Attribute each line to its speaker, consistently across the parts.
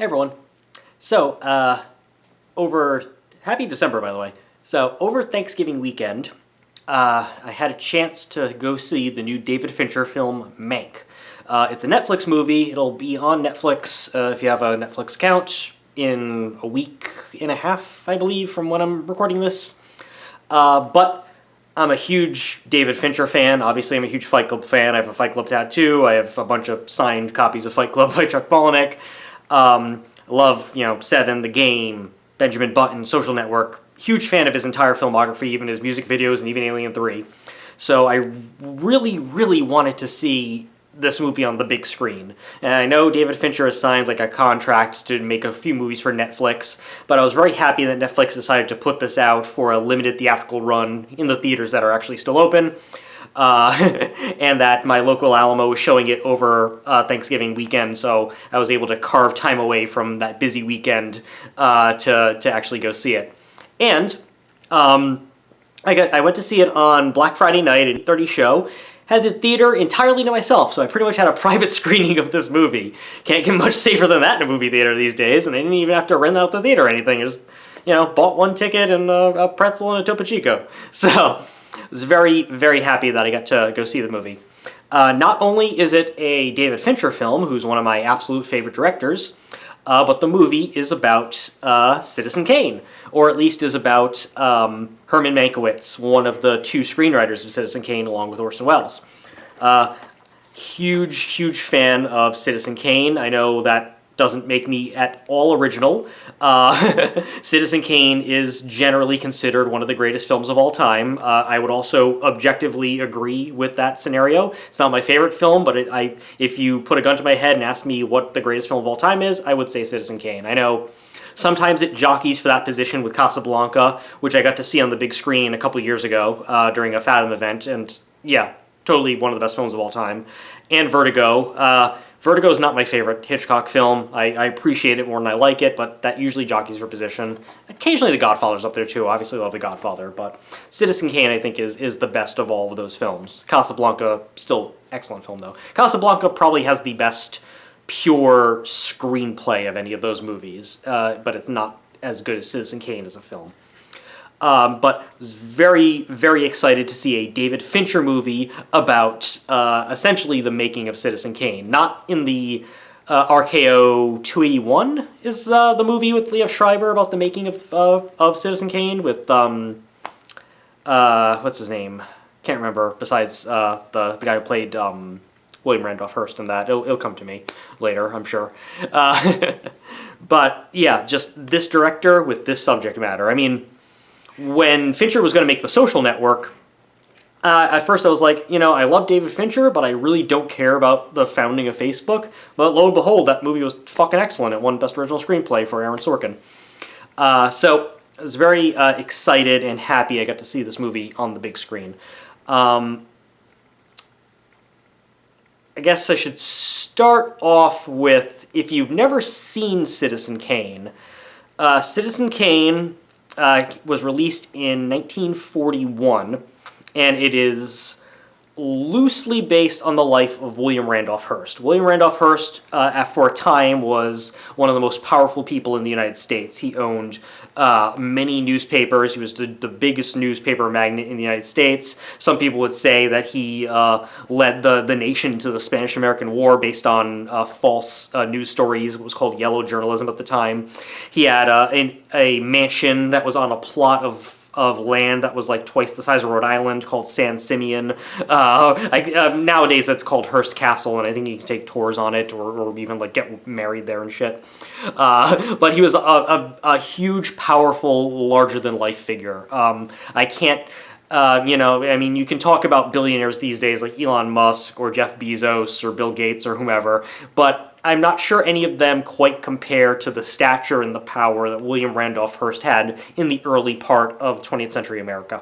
Speaker 1: Hey everyone. So, happy December, by the way. So, over Thanksgiving weekend, I had a chance to go see the new David Fincher film, Mank. It's a Netflix movie. It'll be on Netflix if you have a Netflix account in a week and a half, I believe, from when I'm recording this. But I'm a huge David Fincher fan. Obviously, I'm a huge Fight Club fan. I have a Fight Club tattoo. I have a bunch of signed copies of Fight Club by Chuck Palahniuk. I love, Seven, The Game, Benjamin Button, Social Network. Huge fan of his entire filmography, even his music videos and even Alien 3. So I really, really wanted to see this movie on the big screen. And I know David Fincher has signed like a contract to make a few movies for Netflix, but I was very happy that Netflix decided to put this out for a limited theatrical run in the theaters that are actually still open. And that my local Alamo was showing it over Thanksgiving weekend, so I was able to carve time away from that busy weekend to actually go see it. And I went to see it on Black Friday night at 8:30 show. Had the theater entirely to myself, so I pretty much had a private screening of this movie. Can't get much safer than that in a movie theater these days, and I didn't even have to rent out the theater or anything. I just, bought one ticket and a pretzel and a Topo Chico. So I was very, very happy that I got to go see the movie. Not only is it a David Fincher film, who's one of my absolute favorite directors, but the movie is about Citizen Kane, or at least is about Herman Mankiewicz, one of the two screenwriters of Citizen Kane, along with Orson Welles. Huge fan of Citizen Kane. I know that doesn't make me at all original. Citizen Kane is generally considered one of the greatest films of all time. I would also objectively agree with that scenario. It's not my favorite film, but if you put a gun to my head and ask me what the greatest film of all time is, I would say Citizen Kane. I know sometimes it jockeys for that position with Casablanca, which I got to see on the big screen a couple of years ago during a Fathom event, and yeah, totally one of the best films of all time. And Vertigo. Vertigo is not my favorite Hitchcock film. I appreciate it more than I like it, but that usually jockeys for position. Occasionally The Godfather's up there too. Obviously love The Godfather, but Citizen Kane I think is the best of all of those films. Casablanca, still excellent film though. Casablanca probably has the best pure screenplay of any of those movies, but it's not as good as Citizen Kane as a film. But I was very, very excited to see a David Fincher movie about essentially the making of Citizen Kane. Not in the RKO 281 is the movie with Liev Schreiber about the making of Citizen Kane with, what's his name? Can't remember, besides the guy who played William Randolph Hearst in that. It'll come to me later, I'm sure. But yeah, just this director with this subject matter. I mean, when Fincher was going to make The Social Network, at first I was like, I love David Fincher, but I really don't care about the founding of Facebook. But lo and behold, that movie was fucking excellent. It won Best Original Screenplay for Aaron Sorkin. So I was very excited and happy I got to see this movie on the big screen. I guess I should start off with, if you've never seen Citizen Kane, Citizen Kane was released in 1941, and it is loosely based on the life of William Randolph Hearst. William Randolph Hearst, for a time, was one of the most powerful people in the United States. He owned many newspapers. He was the biggest newspaper magnate in the United States. Some people would say that he led the nation to the Spanish-American War based on false news stories. What was called yellow journalism at the time. He had a mansion that was on a plot of land that was like twice the size of Rhode Island called San Simeon. Nowadays it's called Hearst Castle, and I think you can take tours on it or even like get married there and shit. But he was a huge, powerful, larger-than-life figure. I can't... you can talk about billionaires these days like Elon Musk or Jeff Bezos or Bill Gates or whomever, but I'm not sure any of them quite compare to the stature and the power that William Randolph Hearst had in the early part of 20th century America.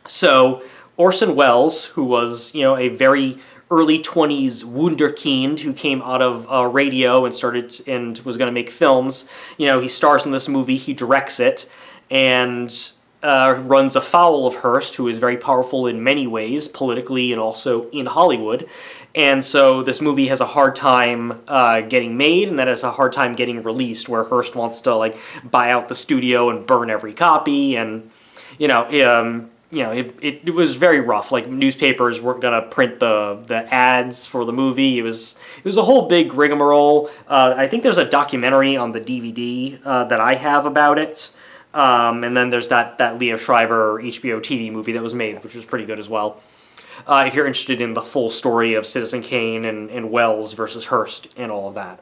Speaker 1: So Orson Welles, who was, a very early 20s wunderkind who came out of radio and was going to make films, he stars in this movie, he directs it, and runs afoul of Hearst, who is very powerful in many ways, politically and also in Hollywood. And so this movie has a hard time getting made, and that has a hard time getting released, where Hearst wants to like buy out the studio and burn every copy, and you know, it was very rough. Like newspapers weren't gonna print the ads for the movie. It was a whole big rigmarole. I think there's a documentary on the DVD that I have about it. And then there's that Leo Schreiber HBO TV movie that was made, which was pretty good as well. If you're interested in the full story of Citizen Kane and Wells versus Hearst and all of that.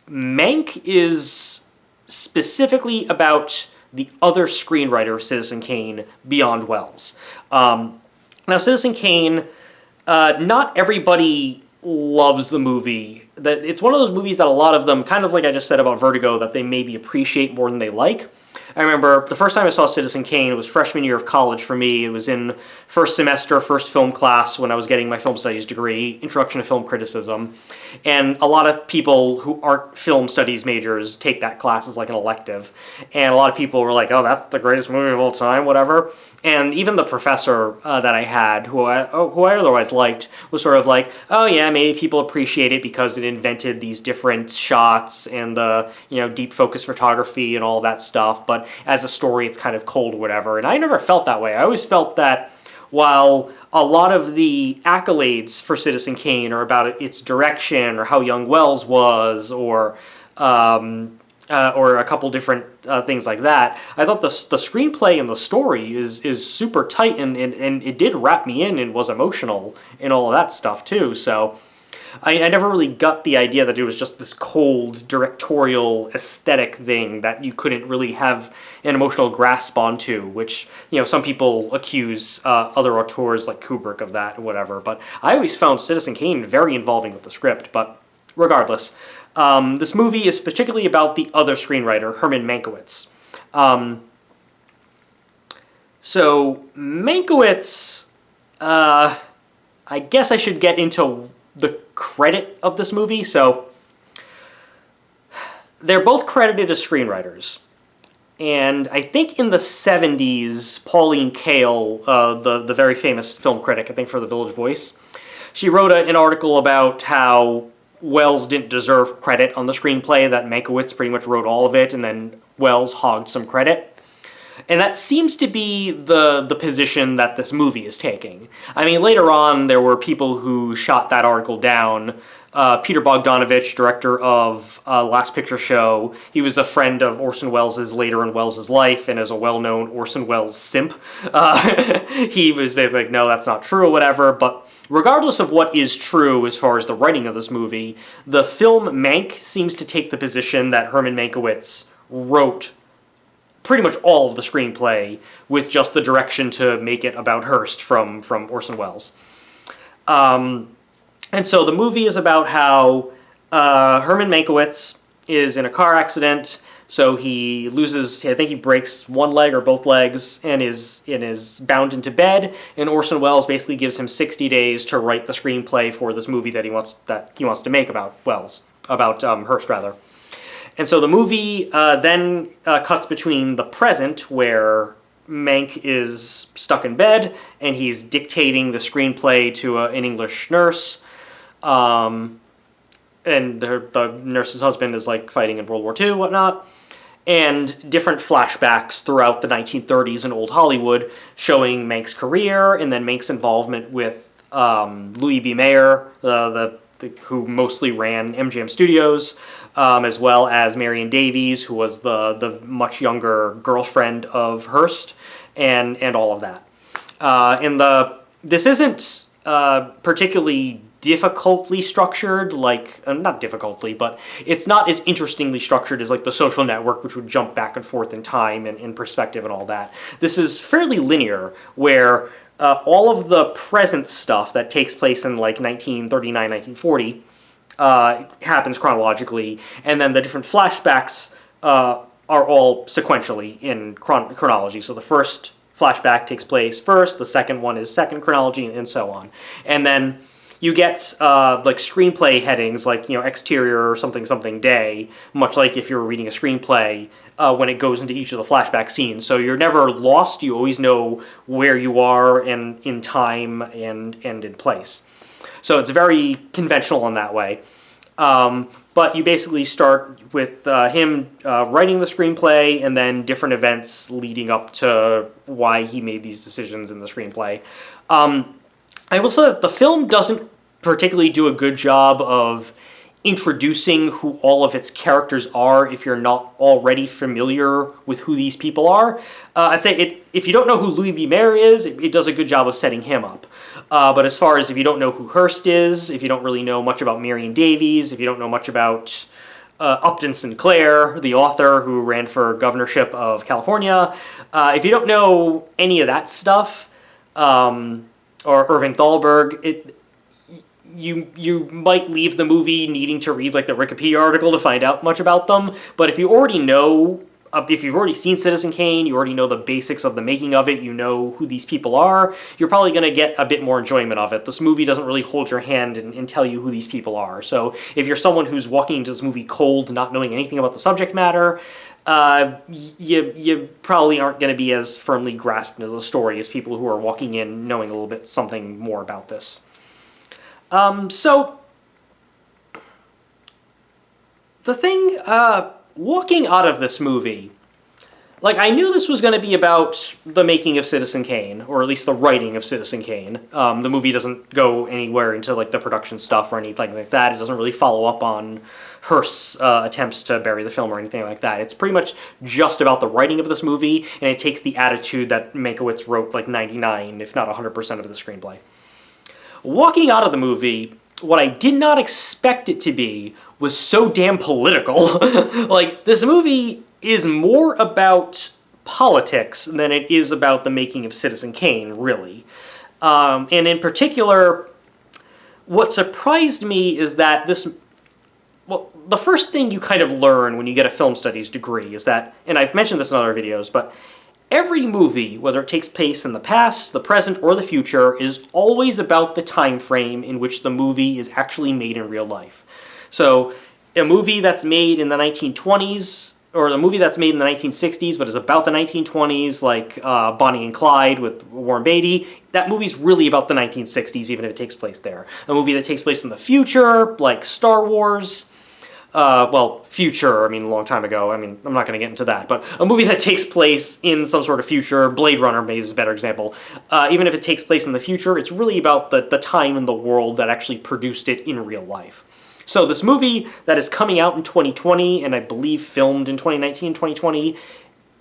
Speaker 1: Mank is specifically about the other screenwriter of Citizen Kane beyond Wells. Now, Citizen Kane, not everybody loves the movie. It's one of those movies that a lot of them, kind of like I just said about Vertigo, that they maybe appreciate more than they like. I remember the first time I saw Citizen Kane, it was freshman year of college for me. It was in first semester, first film class when I was getting my film studies degree, Introduction to Film Criticism. And a lot of people who aren't film studies majors take that class as like an elective. And a lot of people were like, oh, that's the greatest movie of all time, whatever. And even the professor that I had, who I otherwise liked, was sort of like, oh yeah, maybe people appreciate it because it invented these different shots and the deep focus photography and all that stuff. But as a story, it's kind of cold or whatever. And I never felt that way. I always felt that while a lot of the accolades for Citizen Kane are about its direction or how young Wells was or a couple different things like that, I thought the screenplay and the story is super tight and it did wrap me in and was emotional and all of that stuff too. So I never really got the idea that it was just this cold directorial aesthetic thing that you couldn't really have an emotional grasp onto, which some people accuse other auteurs like Kubrick of that or whatever. But I always found Citizen Kane very involving with the script. But regardless, this movie is particularly about the other screenwriter, Herman Mankiewicz. So Mankiewicz, I guess I should get into the credit of this movie. So they're both credited as screenwriters. And I think in the 70s, Pauline Kael, the very famous film critic, I think for The Village Voice, she wrote an article about how Wells didn't deserve credit on the screenplay, that Mankiewicz pretty much wrote all of it, and then Wells hogged some credit. And that seems to be the position that this movie is taking. I mean, later on, there were people who shot that article down. Peter Bogdanovich, director of Last Picture Show, he was a friend of Orson Welles' later in Welles' life, and as a well-known Orson Welles simp, he was basically like, no, that's not true or whatever. But regardless of what is true as far as the writing of this movie, the film Mank seems to take the position that Herman Mankiewicz wrote pretty much all of the screenplay with just the direction to make it about Hearst from Orson Welles. And so the movie is about how Herman Mankiewicz is in a car accident, so he loses, I think he breaks one leg or both legs and is bound into bed, and Orson Welles basically gives him 60 days to write the screenplay for this movie that he wants to make about Hearst rather. And so the movie then cuts between the present, where Mank is stuck in bed, and he's dictating the screenplay to an English nurse, and the nurse's husband is like fighting in World War II, whatnot, and different flashbacks throughout the 1930s in old Hollywood, showing Mank's career, and then Mank's involvement with Louis B. Mayer, who mostly ran MGM Studios, as well as Marion Davies, who was the much younger girlfriend of Hearst, and all of that. This isn't particularly difficultly structured, not difficultly, but it's not as interestingly structured as like The Social Network, which would jump back and forth in time and in perspective and all that. This is fairly linear, where all of the present stuff that takes place in like 1939, 1940 happens chronologically, and then the different flashbacks are all sequentially in chronology. So the first flashback takes place first, the second one is second chronology, and so on. And then you get like screenplay headings, like exterior or something day, much like if you're reading a screenplay when it goes into each of the flashback scenes. So you're never lost. You always know where you are in time and in place. So it's very conventional in that way. But you basically start with him writing the screenplay and then different events leading up to why he made these decisions in the screenplay. I will say that the film doesn't particularly do a good job of introducing who all of its characters are if you're not already familiar with who these people are. I'd say if you don't know who Louis B. Mayer is, it does a good job of setting him up. But as far as if you don't know who Hearst is, if you don't really know much about Marion Davies, if you don't know much about Upton Sinclair, the author who ran for governorship of California, if you don't know any of that stuff, or Irving Thalberg, you might leave the movie needing to read like the Wikipedia article to find out much about them. But if you already know, if you've already seen Citizen Kane, you already know the basics of the making of it, you know who these people are, you're probably going to get a bit more enjoyment of it. This movie doesn't really hold your hand and tell you who these people are. So if you're someone who's walking into this movie cold, not knowing anything about the subject matter, you probably aren't going to be as firmly grasped into the story as people who are walking in knowing a little bit something more about this. So, the thing, walking out of this movie, like, I knew this was going to be about the making of Citizen Kane, or at least the writing of Citizen Kane. The movie doesn't go anywhere into, like, the production stuff or anything like that. It doesn't really follow up on Hearst's attempts to bury the film or anything like that. It's pretty much just about the writing of this movie, and it takes the attitude that Mankiewicz wrote, like, 99, if not 100% of the screenplay. Walking out of the movie, what I did not expect it to be was so damn political. Like, this movie is more about politics than it is about the making of Citizen Kane, really. And in particular, what surprised me is that the first thing you kind of learn when you get a film studies degree is that, and I've mentioned this in other videos, but every movie, whether it takes place in the past, the present, or the future, is always about the time frame in which the movie is actually made in real life. So, a movie that's made in the 1920s, or a movie that's made in the 1960s but is about the 1920s, like Bonnie and Clyde with Warren Beatty, that movie's really about the 1960s, even if it takes place there. A movie that takes place in the future, like Star Wars, future, a long time ago. I'm not going to get into that. But a movie that takes place in some sort of future, Blade Runner maybe is a better example. Even if it takes place in the future, it's really about the time in the world that actually produced it in real life. So this movie that is coming out in 2020, and I believe filmed in 2019, 2020,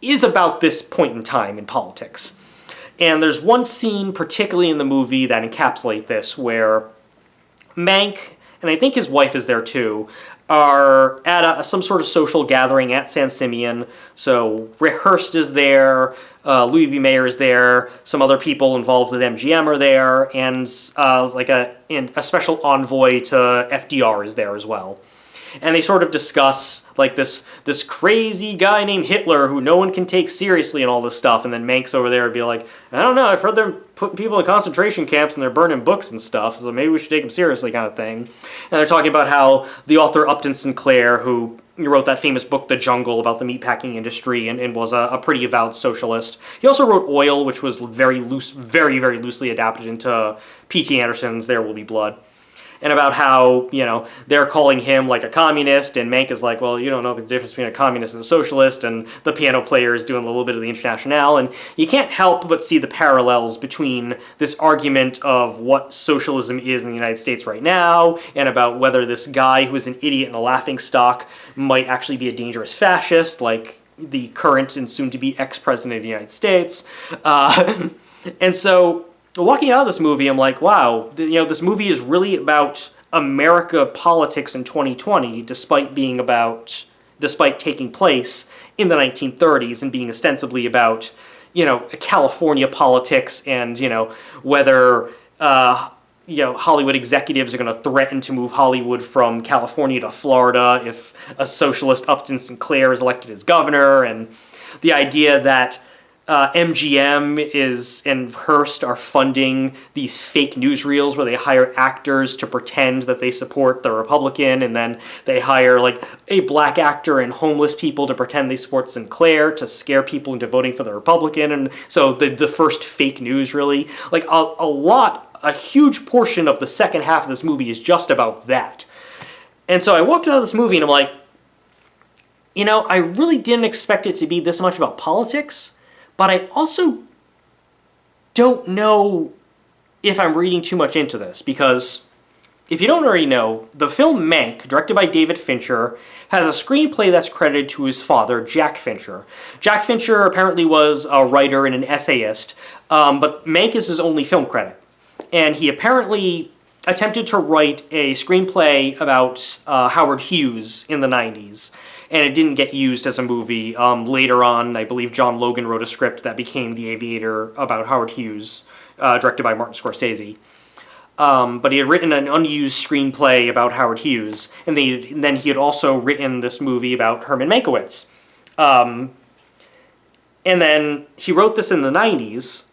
Speaker 1: is about this point in time in politics. And there's one scene, particularly in the movie, that encapsulates this, where Mank, and I think his wife is there too, are at some sort of social gathering at San Simeon. So Hearst is there, Louis B. Mayer is there, some other people involved with MGM are there, and a special envoy to FDR is there as well. And they sort of discuss like this crazy guy named Hitler who no one can take seriously and all this stuff. And then Mank's over there and be like, I don't know, I've heard they're putting people in concentration camps and they're burning books and stuff, so maybe we should take them seriously kind of thing. And they're talking about how the author Upton Sinclair, who wrote that famous book, The Jungle, about the meatpacking industry and was a pretty avowed socialist. He also wrote Oil, which was very very loosely adapted into P.T. Anderson's There Will Be Blood. And about how, they're calling him like a communist, and Mank is like, well, you don't know the difference between a communist and a socialist, and the piano player is doing a little bit of the Internationale, and you can't help but see the parallels between this argument of what socialism is in the United States right now, and about whether this guy who is an idiot and a laughingstock might actually be a dangerous fascist, like the current and soon-to-be ex-president of the United States. And so, walking out of this movie, I'm like, wow, this movie is really about America politics in 2020, despite taking place in the 1930s and being ostensibly about, California politics and, whether, Hollywood executives are going to threaten to move Hollywood from California to Florida if a socialist Upton Sinclair is elected as governor, and the idea that MGM and Hearst are funding these fake newsreels where they hire actors to pretend that they support the Republican, and then they hire like a black actor and homeless people to pretend they support Sinclair to scare people into voting for the Republican. And so the first fake news, really, like a lot a huge portion of the second half of this movie is just about that. And so I walked out of this movie and I'm like, I really didn't expect it to be this much about politics, but I also don't know if I'm reading too much into this, because if you don't already know, the film Mank, directed by David Fincher, has a screenplay that's credited to his father, Jack Fincher. Jack Fincher apparently was a writer and an essayist, but Mank is his only film credit. And he apparently attempted to write a screenplay about Howard Hughes in the 90s, and it didn't get used as a movie. Later on, I believe John Logan wrote a script that became The Aviator about Howard Hughes, directed by Martin Scorsese. But he had written an unused screenplay about Howard Hughes, and then he had also written this movie about Herman Mankiewicz. And then he wrote this in the 90s,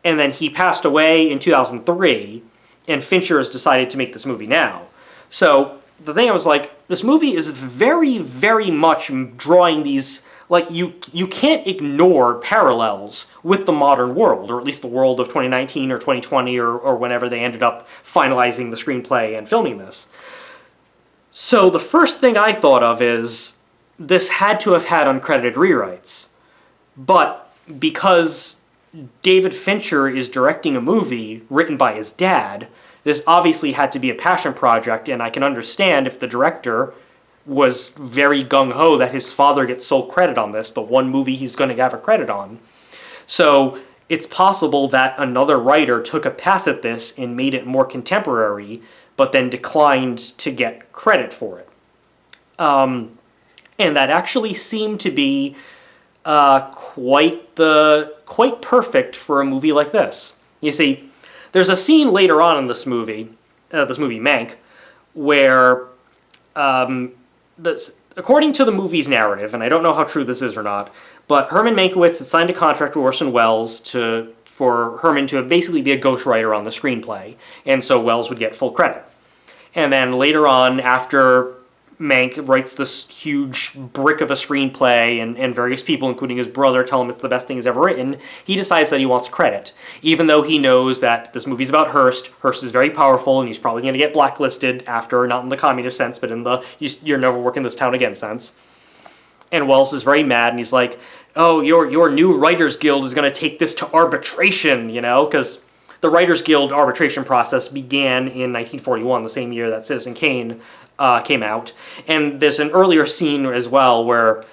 Speaker 1: and then he passed away in 2003, and Fincher has decided to make this movie now. So the thing I was like, this movie is very, very much drawing these, like, you can't ignore parallels with the modern world, or at least the world of 2019 or 2020 or whenever they ended up finalizing the screenplay and filming this. So the first thing I thought of is, this had to have had uncredited rewrites. But because David Fincher is directing a movie written by his dad, this obviously had to be a passion project, and I can understand if the director was very gung-ho that his father gets sole credit on this, the one movie he's going to have a credit on. So it's possible that another writer took a pass at this and made it more contemporary, but then declined to get credit for it. And that actually seemed to be quite perfect for a movie like this. You see, there's a scene later on in this movie Mank, where according to the movie's narrative, and I don't know how true this is or not, but Herman Mankiewicz had signed a contract with Orson Welles for Herman to basically be a ghostwriter on the screenplay, and so Welles would get full credit. And then later on, after Mank writes this huge brick of a screenplay, and various people, including his brother, tell him it's the best thing he's ever written, he decides that he wants credit. Even though he knows that this movie's about Hearst. Hearst is very powerful, and he's probably going to get blacklisted after, not in the communist sense, but in the you're never working this town again sense. And Wells is very mad, and he's like, oh, your new Writers Guild is going to take this to arbitration, because the Writers Guild arbitration process began in 1941, the same year that Citizen Kane came out. And there's an earlier scene as well where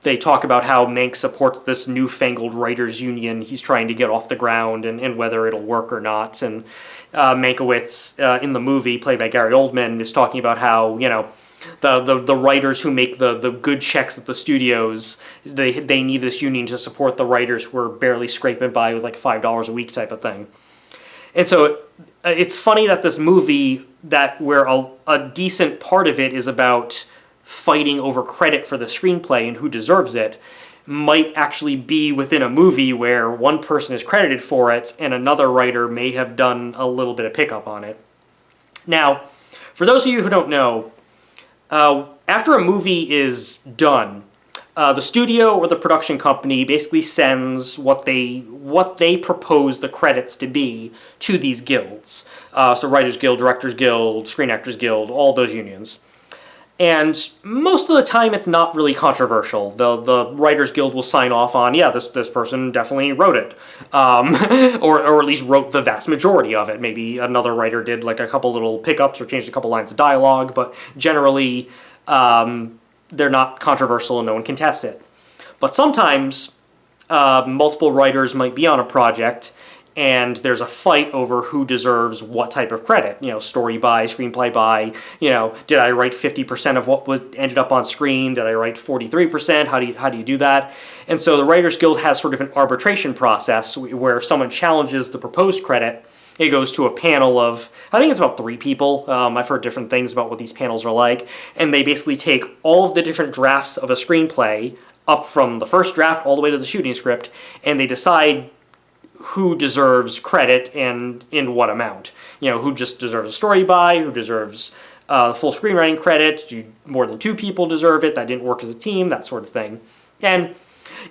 Speaker 1: they talk about how Mank supports this newfangled writers' union he's trying to get off the ground, and whether it'll work or not. And Mankiewicz, in the movie, played by Gary Oldman, is talking about how, the writers who make the good checks at the studios, they need this union to support the writers who are barely scraping by with like $5 a week type of thing. And so it's funny that this movie, where a decent part of it is about fighting over credit for the screenplay and who deserves it, might actually be within a movie where one person is credited for it and another writer may have done a little bit of pickup on it. Now, for those of you who don't know, after a movie is done, the studio or the production company basically sends what they propose the credits to be to these guilds. So Writers Guild, Directors Guild, Screen Actors Guild, all those unions. And most of the time it's not really controversial. The Writers Guild will sign off on, yeah, this person definitely wrote it. Or at least wrote the vast majority of it. Maybe another writer did like a couple little pickups or changed a couple lines of dialogue, but generally they're not controversial and no one can test it. But sometimes multiple writers might be on a project and there's a fight over who deserves what type of credit. Story by, screenplay by, did I write 50% of what ended up on screen? Did I write 43%? How do you do that? And so the Writers Guild has sort of an arbitration process where if someone challenges the proposed credit, it goes to a panel of, I think it's about 3 people. I've heard different things about what these panels are like. And they basically take all of the different drafts of a screenplay up from the first draft all the way to the shooting script, and they decide who deserves credit and in what amount. Who just deserves a story by, who deserves the full screenwriting credit, more than 2 people deserve it, that didn't work as a team, that sort of thing. And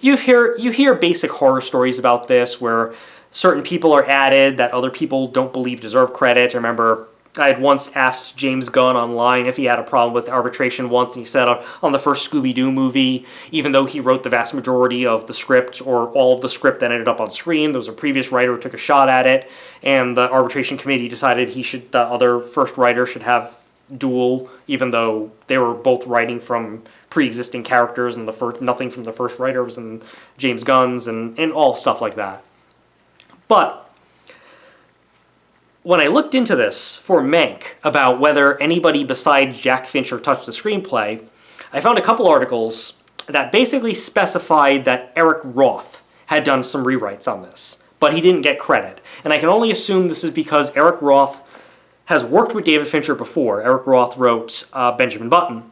Speaker 1: you hear basic horror stories about this where certain people are added that other people don't believe deserve credit. I remember I had once asked James Gunn online if he had a problem with arbitration once, and he said on the first Scooby-Doo movie, even though he wrote the vast majority of the script, or all of the script that ended up on screen, there was a previous writer who took a shot at it, and the arbitration committee decided the other first writer should have dual, even though they were both writing from pre-existing characters, and nothing from the first writer was in James Gunn's, and all stuff like that. But when I looked into this for Mank about whether anybody besides Jack Fincher touched the screenplay, I found a couple articles that basically specified that Eric Roth had done some rewrites on this, but he didn't get credit. And I can only assume this is because Eric Roth has worked with David Fincher before. Eric Roth wrote Benjamin Button,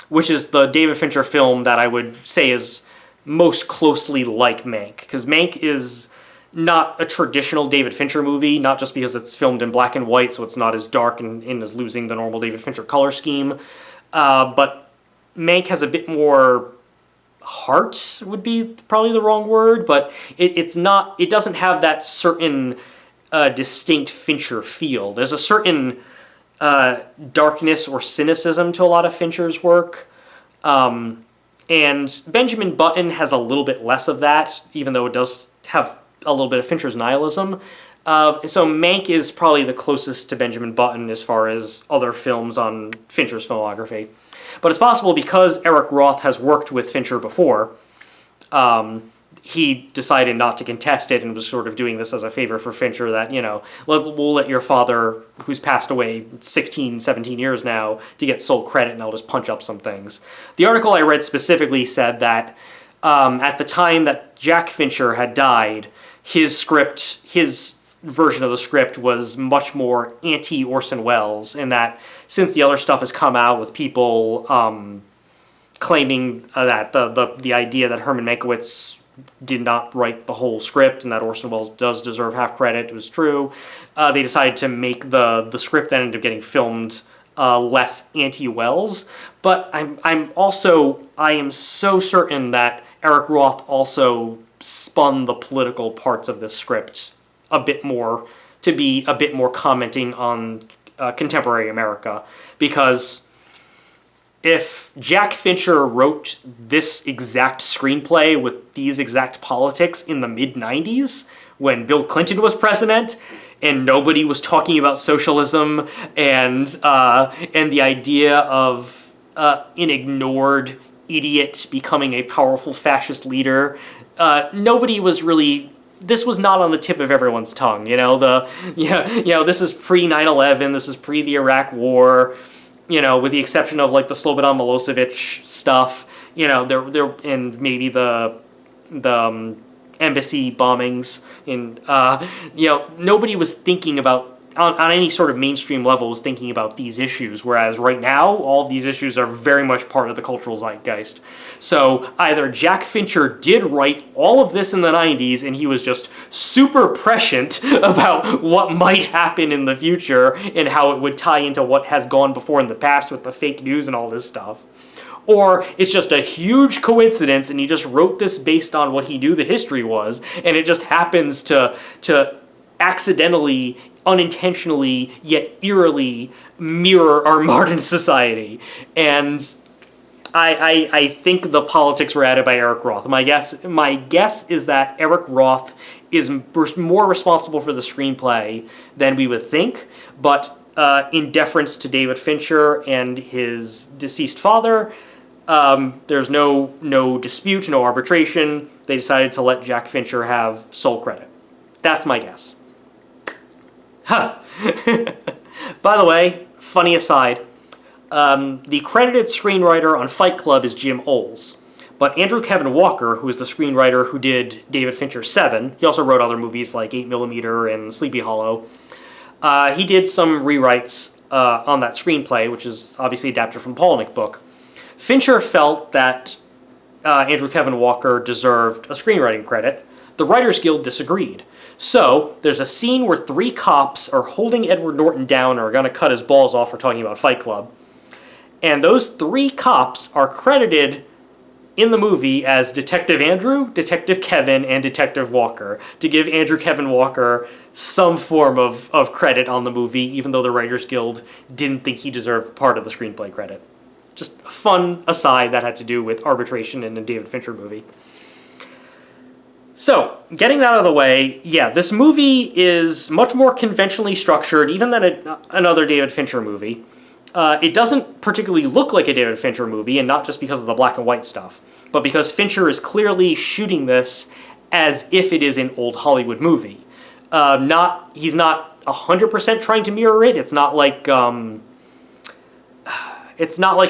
Speaker 1: which is the David Fincher film that I would say is most closely like Mank, because Mank is not a traditional David Fincher movie, not just because it's filmed in black and white, so it's not as dark and is losing the normal David Fincher color scheme. But Mank has a bit more heart, would be probably the wrong word, but it doesn't have that certain distinct Fincher feel. There's a certain darkness or cynicism to a lot of Fincher's work. And Benjamin Button has a little bit less of that, even though it does have a little bit of Fincher's nihilism. So Mank is probably the closest to Benjamin Button as far as other films on Fincher's filmography. But it's possible because Eric Roth has worked with Fincher before, he decided not to contest it and was sort of doing this as a favor for Fincher that, we'll let your father, who's passed away 16, 17 years now, to get sole credit, and I'll just punch up some things. The article I read specifically said that at the time that Jack Fincher had died, his version of the script was much more anti-Orson Welles, in that since the other stuff has come out with people claiming that the idea that Herman Mankiewicz did not write the whole script and that Orson Welles does deserve half credit was true, they decided to make the script that ended up getting filmed less anti-Welles. But I am so certain that Eric Roth also spun the political parts of this script a bit more to be a bit more commenting on contemporary America. Because if Jack Fincher wrote this exact screenplay with these exact politics in the mid-90s, when Bill Clinton was president, and nobody was talking about socialism and the idea of an ignored idiot becoming a powerful fascist leader, nobody was really. This was not on the tip of everyone's tongue. This is pre 9/11. This is pre the Iraq War. With the exception of like the Slobodan Milosevic stuff. There and maybe the embassy bombings. Nobody was thinking about. On any sort of mainstream level was thinking about these issues, whereas right now, all of these issues are very much part of the cultural zeitgeist. So either Jack Fincher did write all of this in the 90s, and he was just super prescient about what might happen in the future and how it would tie into what has gone before in the past with the fake news and all this stuff. Or it's just a huge coincidence, and he just wrote this based on what he knew the history was, and it just happens to accidentally, unintentionally, yet eerily mirror our modern society. And I think the politics were added by Eric Roth. My guess is that Eric Roth is more responsible for the screenplay than we would think, but in deference to David Fincher and his deceased father, there's no dispute, no arbitration. They decided to let Jack Fincher have sole credit. That's my guess. Huh. By the way, funny aside, the credited screenwriter on Fight Club is Jim Olds, but Andrew Kevin Walker, who is the screenwriter who did David Fincher's Seven, he also wrote other movies like 8mm and Sleepy Hollow, he did some rewrites on that screenplay, which is obviously adapted from the Palahniuk book. Fincher felt that Andrew Kevin Walker deserved a screenwriting credit. The Writers Guild disagreed. So, there's a scene where 3 cops are holding Edward Norton down or are going to cut his balls off for talking about Fight Club. And those 3 cops are credited in the movie as Detective Andrew, Detective Kevin, and Detective Walker, to give Andrew Kevin Walker some form of credit on the movie, even though the Writers Guild didn't think he deserved part of the screenplay credit. Just a fun aside that had to do with arbitration in a David Fincher movie. So, getting that out of the way, yeah, this movie is much more conventionally structured, even than another David Fincher movie. It doesn't particularly look like a David Fincher movie, and not just because of the black and white stuff, but because Fincher is clearly shooting this as if it is an old Hollywood movie. He's not 100% trying to mirror it. It's not like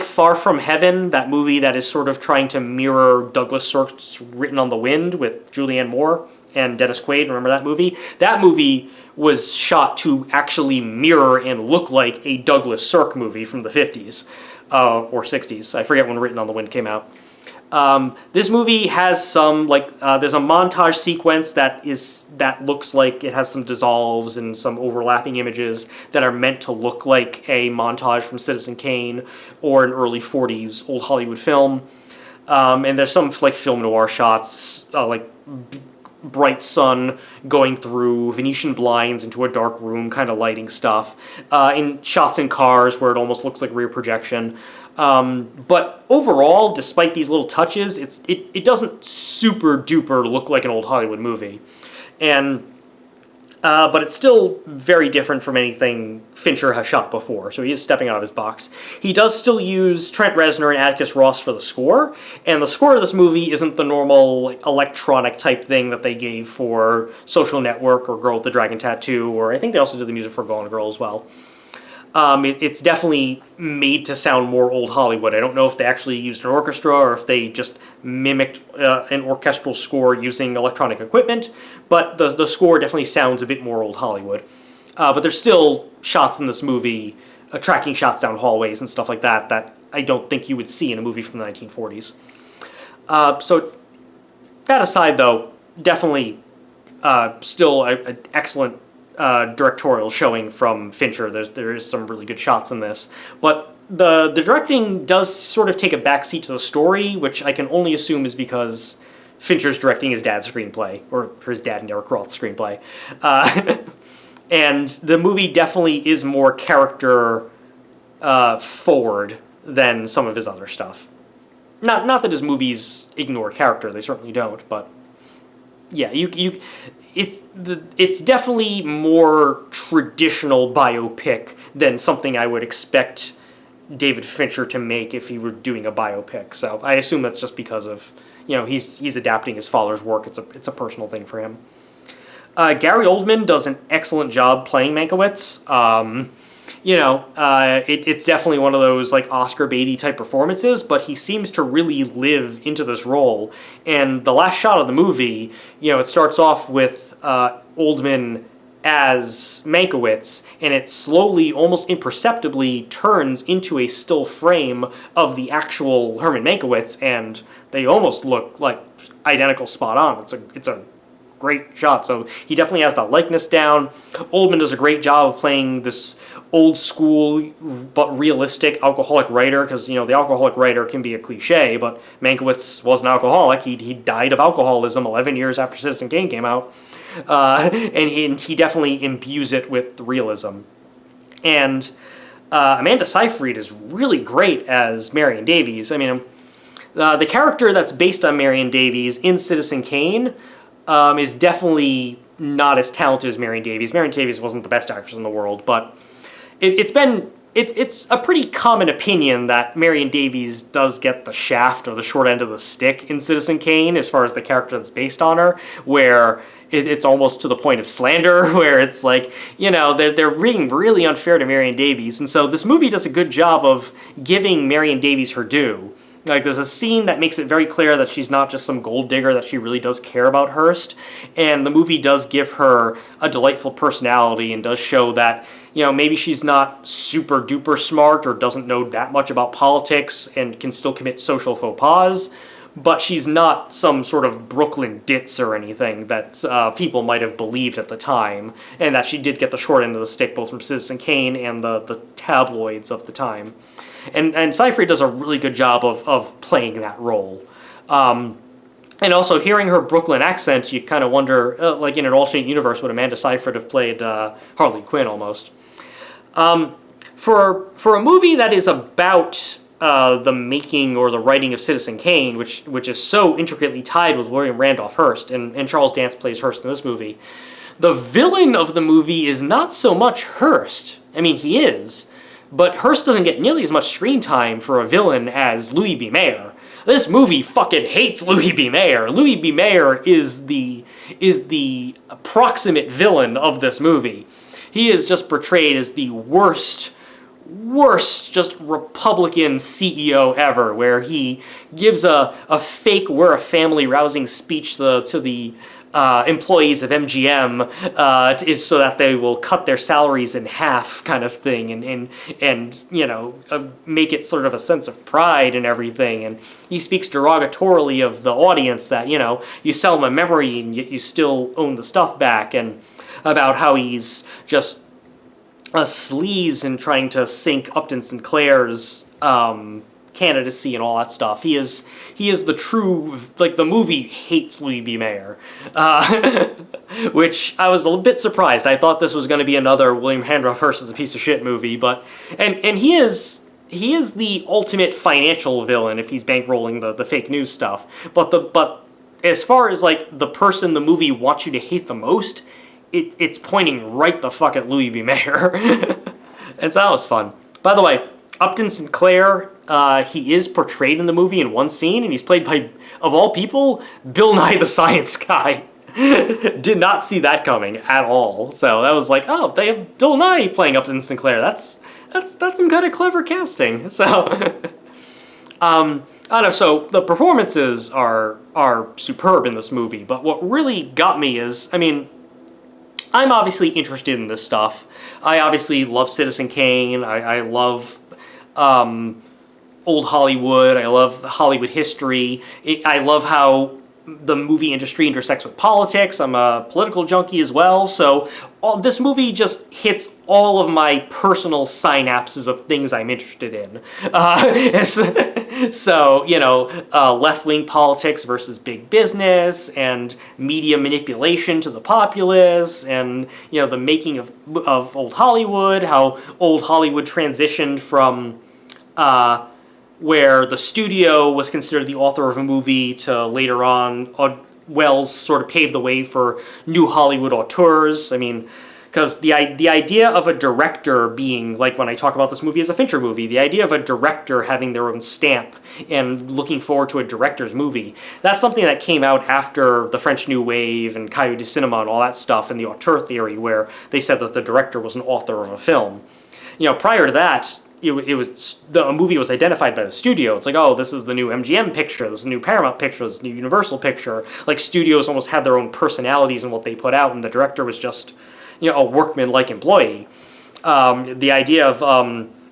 Speaker 1: Far From Heaven, that movie that is sort of trying to mirror Douglas Sirk's Written on the Wind with Julianne Moore and Dennis Quaid. Remember that movie? That movie was shot to actually mirror and look like a Douglas Sirk movie from the 50s or 60s. I forget when Written on the Wind came out. This movie has some, there's a montage sequence that looks like it has some dissolves and some overlapping images that are meant to look like a montage from Citizen Kane or an early 40s old Hollywood film. And there's some, film noir shots, bright sun going through Venetian blinds into a dark room, kind of lighting stuff. In shots in cars where it almost looks like rear projection. But overall, despite these little touches, it doesn't super duper look like an old Hollywood movie. But it's still very different from anything Fincher has shot before, so he is stepping out of his box. He does still use Trent Reznor and Atticus Ross for the score, and the score of this movie isn't the normal electronic type thing that they gave for Social Network or Girl with the Dragon Tattoo, or I think they also did the music for Gone Girl as well. It's definitely made to sound more old Hollywood. I don't know if they actually used an orchestra or if they just mimicked an orchestral score using electronic equipment, but the score definitely sounds a bit more old Hollywood. But there's still shots in this movie, tracking shots down hallways and stuff like that I don't think you would see in a movie from the 1940s. So that aside, though, definitely still an excellent directorial showing from Fincher. There is some really good shots in this, but the directing does sort of take a backseat to the story, which I can only assume is because Fincher's directing his dad's screenplay, or his dad and Eric Roth's screenplay, and the movie definitely is more character forward than some of his other stuff. Not that his movies ignore character; they certainly don't, but yeah, it's definitely more traditional biopic than something I would expect David Fincher to make if he were doing a biopic. So I assume that's just because of, he's adapting his father's work. It's a personal thing for him. Gary Oldman does an excellent job playing Mankiewicz. It's definitely one of those Oscar baity type performances, but he seems to really live into this role. And the last shot of the movie, it starts off with Oldman as Mankiewicz, and it slowly, almost imperceptibly, turns into a still frame of the actual Herman Mankiewicz, and they almost look like identical, spot on. It's a great shot. So he definitely has that likeness down. Oldman does a great job of playing this old school but realistic alcoholic writer, because the alcoholic writer can be a cliche, but Mankiewicz was an alcoholic. He died of alcoholism 11 years after Citizen Kane came out, and he definitely imbues it with realism. And Amanda Seyfried is really great as Marion Davies. I mean, the character that's based on Marion Davies in Citizen Kane is definitely not as talented as Marion Davies. Marion Davies wasn't the best actress in the world, but it's a pretty common opinion that Marion Davies does get the shaft or the short end of the stick in Citizen Kane as far as the character that's based on her, where it's almost to the point of slander, where it's they're being really unfair to Marion Davies. And so this movie does a good job of giving Marion Davies her due. There's a scene that makes it very clear that she's not just some gold digger, that she really does care about Hearst, and the movie does give her a delightful personality and does show that, maybe she's not super duper smart or doesn't know that much about politics and can still commit social faux pas, but she's not some sort of Brooklyn ditz or anything that people might have believed at the time, and that she did get the short end of the stick both from Citizen Kane and the tabloids of the time. And Seyfried does a really good job of playing that role. And also, hearing her Brooklyn accent, you kind of wonder, like in an alternate universe, would Amanda Seyfried have played Harley Quinn almost? For a movie that is about the making or the writing of Citizen Kane, which is so intricately tied with William Randolph Hearst, and Charles Dance plays Hearst in this movie, the villain of the movie is not so much Hearst. I mean, he is, but Hearst doesn't get nearly as much screen time for a villain as Louis B. Mayer. This movie fucking hates Louis B. Mayer. Louis B. Mayer is the approximate villain of this movie. He is just portrayed as the worst just Republican CEO ever, where he gives a fake "we're a family" rousing speech to the employees of MGM so that they will cut their salaries in half, kind of thing, and make it sort of a sense of pride and everything. And he speaks derogatorily of the audience that you sell them a memory and yet you still own the stuff back, and about how he's just a sleaze in trying to sink Upton Sinclair's candidacy and all that stuff. He is the true, like, the movie hates Louis B. Mayer, which I was a little bit surprised. I thought this was going to be another William Randolph Hearst is a piece of shit movie, but and he is the ultimate financial villain if he's bankrolling the fake news stuff. But as far as like the person the movie wants you to hate the most, it's pointing right the fuck at Louis B. Mayer. And so that was fun. By the way, Upton Sinclair, he is portrayed in the movie in one scene, and he's played by, of all people, Bill Nye the Science Guy. Did not see that coming at all. So that was like, oh, they have Bill Nye playing Upton Sinclair. That's some kind of clever casting. So, I don't know. So the performances are superb in this movie. But what really got me is, I mean, I'm obviously interested in this stuff. I obviously love Citizen Kane. I love old Hollywood. I love Hollywood history. I love how the movie industry intersects with politics. I'm a political junkie as well. So this movie just hits all of my personal synapses of things I'm interested in. So, left-wing politics versus big business, and media manipulation to the populace, and, the making of old Hollywood, how old Hollywood transitioned from where the studio was considered the author of a movie to later on Welles sort of paved the way for new Hollywood auteurs. I mean, because the idea of a director being, like when I talk about this movie as a Fincher movie, the idea of a director having their own stamp and looking forward to a director's movie, that's something that came out after the French New Wave and Cahiers du Cinema and all that stuff, and the auteur theory, where they said that the director was an author of a film. Prior to that, a movie was identified by the studio. It's like, oh, this is the new MGM picture, this is the new Paramount picture, this is the new Universal picture. Like, studios almost had their own personalities in what they put out, and the director was just, a workman-like employee. The idea of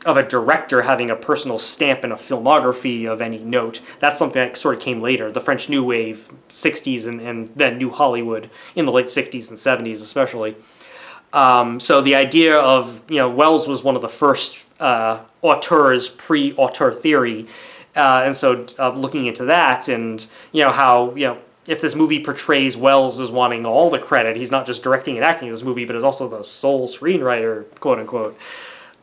Speaker 1: a director having a personal stamp in a filmography of any note, that's something that sort of came later. The French New Wave, 60s, and then New Hollywood in the late 60s and 70s especially. So the idea of, Welles was one of the first auteurs pre-auteur theory, and so looking into that, and how if this movie portrays Welles as wanting all the credit, he's not just directing and acting in this movie, but is also the sole screenwriter, quote unquote,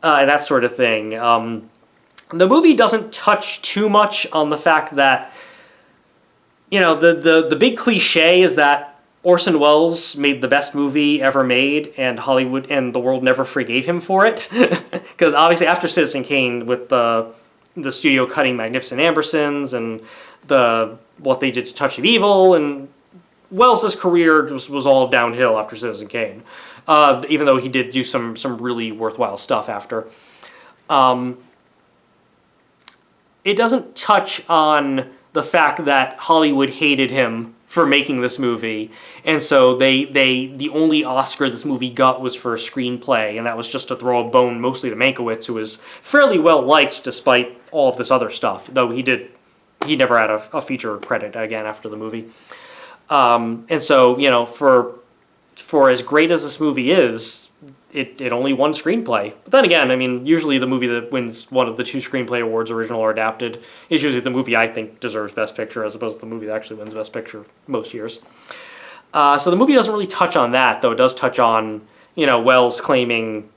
Speaker 1: and that sort of thing. The movie doesn't touch too much on the fact that the big cliche is that Orson Welles made the best movie ever made, and Hollywood and the world never forgave him for it. Because obviously after Citizen Kane, with the studio cutting Magnificent Ambersons and what they did to Touch of Evil, and Welles' career was all downhill after Citizen Kane. Even though he did do some really worthwhile stuff after. It doesn't touch on the fact that Hollywood hated him for making this movie, and so the only Oscar this movie got was for a screenplay, and that was just to throw a bone mostly to Mankiewicz, who was fairly well liked despite all of this other stuff, though he never had a feature credit again after the movie. And so for as great as this movie is, it only won screenplay. But then again, I mean, usually the movie that wins one of the two screenplay awards, original or adapted, is usually the movie I think deserves Best Picture, as opposed to the movie that actually wins Best Picture most years. So the movie doesn't really touch on that, though it does touch on, Welles claiming,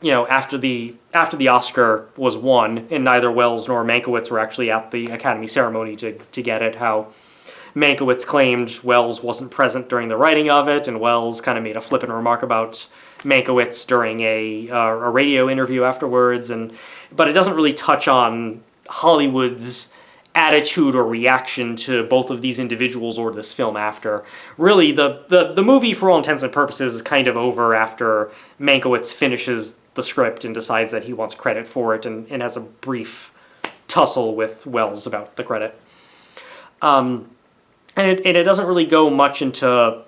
Speaker 1: after the Oscar was won, and neither Welles nor Mankiewicz were actually at the Academy ceremony to get it, how Mankiewicz claimed Welles wasn't present during the writing of it, and Welles kind of made a flippant remark about Mankiewicz during a radio interview afterwards, but it doesn't really touch on Hollywood's attitude or reaction to both of these individuals or this film after. Really, the movie, for all intents and purposes, is kind of over after Mankiewicz finishes the script and decides that he wants credit for it, and has a brief tussle with Welles about the credit. And it doesn't really go much into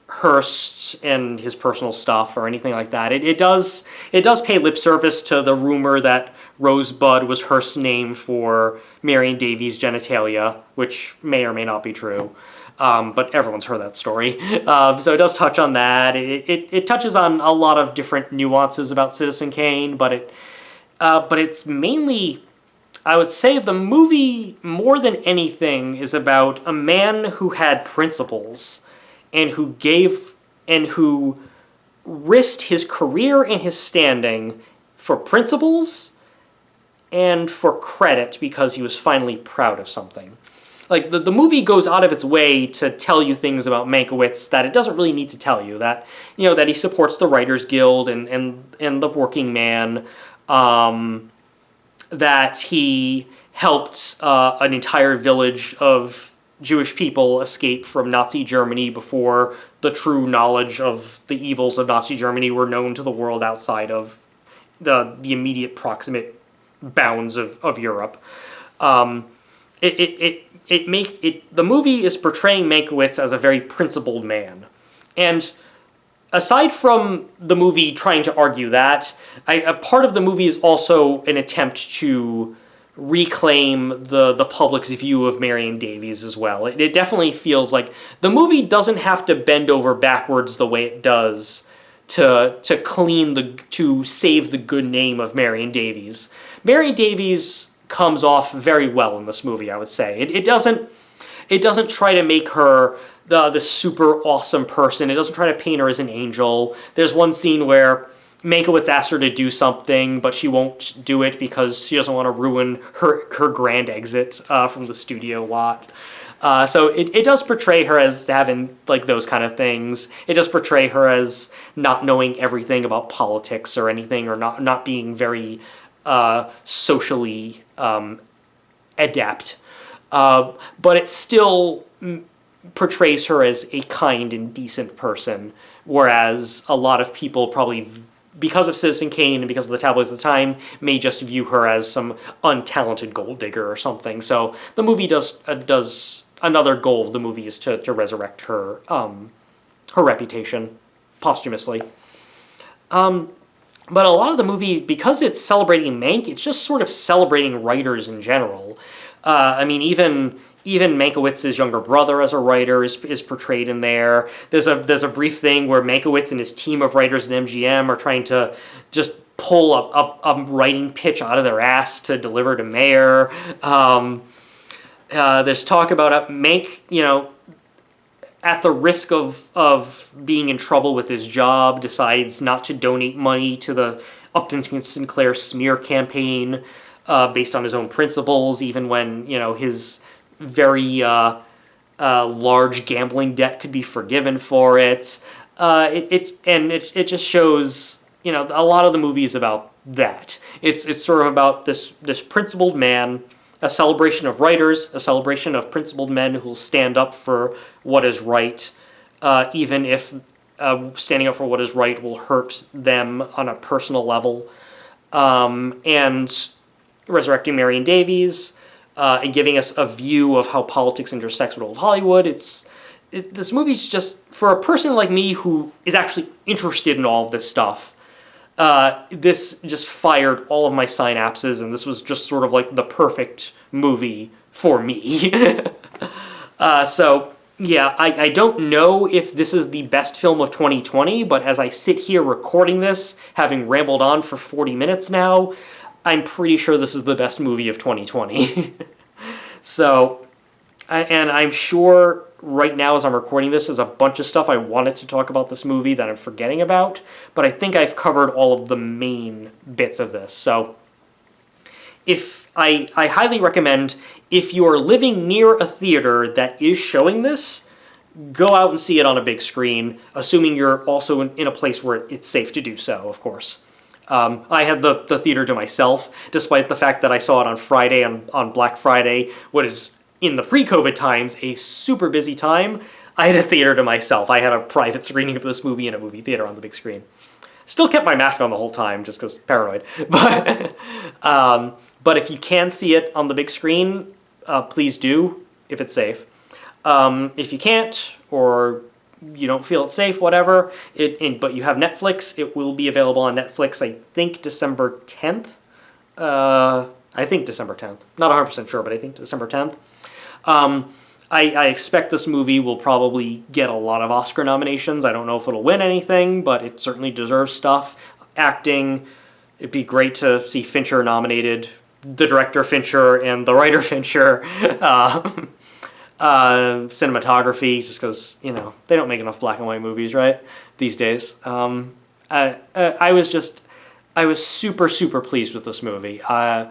Speaker 1: Hearst and his personal stuff or anything like that. It does pay lip service to the rumor that Rosebud was Hearst's name for Marion Davies' genitalia, which may or may not be true. But everyone's heard that story. So it does touch on that. It touches on a lot of different nuances about Citizen Kane, but it's mainly, I would say, the movie, more than anything, is about a man who had principles and who risked his career and his standing for principles and for credit because he was finally proud of something. Like, the movie goes out of its way to tell you things about Mankiewicz that it doesn't really need to tell you. That, that he supports the Writers Guild and the working man, that he helped an entire village of Jewish people escape from Nazi Germany before the true knowledge of the evils of Nazi Germany were known to the world outside of the immediate proximate bounds of Europe. The movie is portraying Mankiewicz as a very principled man. And aside from the movie trying to argue that, a part of the movie is also an attempt to reclaim the public's view of Marion Davies as well. It definitely feels like the movie doesn't have to bend over backwards the way it does to save the good name of Marion Davies. Marion Davies comes off very well in this movie, I would say. It doesn't try to make her the super awesome person. It doesn't try to paint her as an angel. There's one scene where Mankiewicz asks her to do something, but she won't do it because she doesn't want to ruin her grand exit from the studio lot. So it does portray her as having like those kind of things. It does portray her as not knowing everything about politics or anything, or not being very socially adept. But it still portrays her as a kind and decent person, whereas a lot of people probably, because of Citizen Kane and because of the tabloids of the time, may just view her as some untalented gold digger or something. So the movie does another goal of the movie is to resurrect her reputation posthumously. But a lot of the movie, because it's celebrating Mank, it's just sort of celebrating writers in general. I mean, even Mankiewicz's younger brother as a writer is portrayed in there. There's a brief thing where Mankiewicz and his team of writers at MGM are trying to just pull a writing pitch out of their ass to deliver to Mayer. There's talk about Mank, at the risk of being in trouble with his job, decides not to donate money to the Upton Sinclair smear campaign based on his own principles, even when, his very large gambling debt could be forgiven for it. It just shows, a lot of the movie is about that. It's sort of about this principled man, a celebration of writers, a celebration of principled men who will stand up for what is right, even if standing up for what is right will hurt them on a personal level, and resurrecting Marion Davies, and giving us a view of how politics intersects with old Hollywood. This movie's just, for a person like me who is actually interested in all of this stuff, this just fired all of my synapses, and this was just sort of like the perfect movie for me. So Yeah, I don't know if this is the best film of 2020, but as I sit here recording this, having rambled on for 40 minutes now, I'm pretty sure this is the best movie of 2020. So, and I'm sure right now as I'm recording this, there's a bunch of stuff I wanted to talk about this movie that I'm forgetting about, but I think I've covered all of the main bits of this. So, if I highly recommend, if you are living near a theater that is showing this, go out and see it on a big screen, assuming you're also in a place where it's safe to do so, of course. I had the theater to myself, despite the fact that I saw it on Friday, on Black Friday, what is, in the pre-COVID times, a super busy time. I had a theater to myself. I had a private screening of this movie in a movie theater on the big screen. Still kept my mask on the whole time, just because paranoid. But if you can see it on the big screen, please do, if it's safe. If you can't, or you don't feel it's safe, whatever, but you have Netflix, it will be available on Netflix, I think December 10th. I think December 10th. Not 100% sure, but I think December 10th. I expect this movie will probably get a lot of Oscar nominations. I don't know if it'll win anything, but it certainly deserves stuff. Acting, it'd be great to see Fincher nominated, the director Fincher and the writer Fincher. Cinematography, just because, they don't make enough black and white movies, right, these days. I was super, super pleased with this movie. I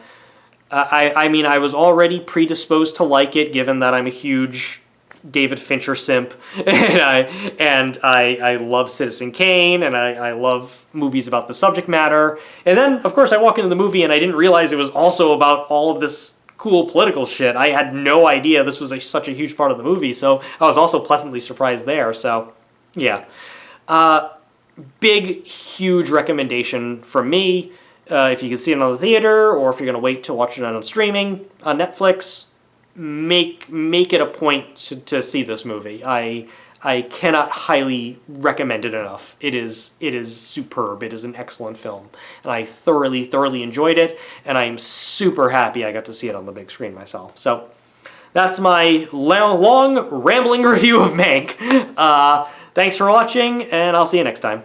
Speaker 1: mean, I was already predisposed to like it, given that I'm a huge David Fincher simp, and I love Citizen Kane, and I love movies about the subject matter. And then, of course, I walk into the movie, and I didn't realize it was also about all of this cool political shit. I had no idea this was such a huge part of the movie, so I was also pleasantly surprised there. So, yeah. Big, huge recommendation from me. If you can see it in the theater, or if you're going to wait to watch it on streaming, on Netflix, make it a point to see this movie. I cannot highly recommend it enough. It is superb. It is an excellent film. And I thoroughly, thoroughly enjoyed it, and I'm super happy I got to see it on the big screen myself. So that's my long, rambling review of Mank. Thanks for watching, and I'll see you next time.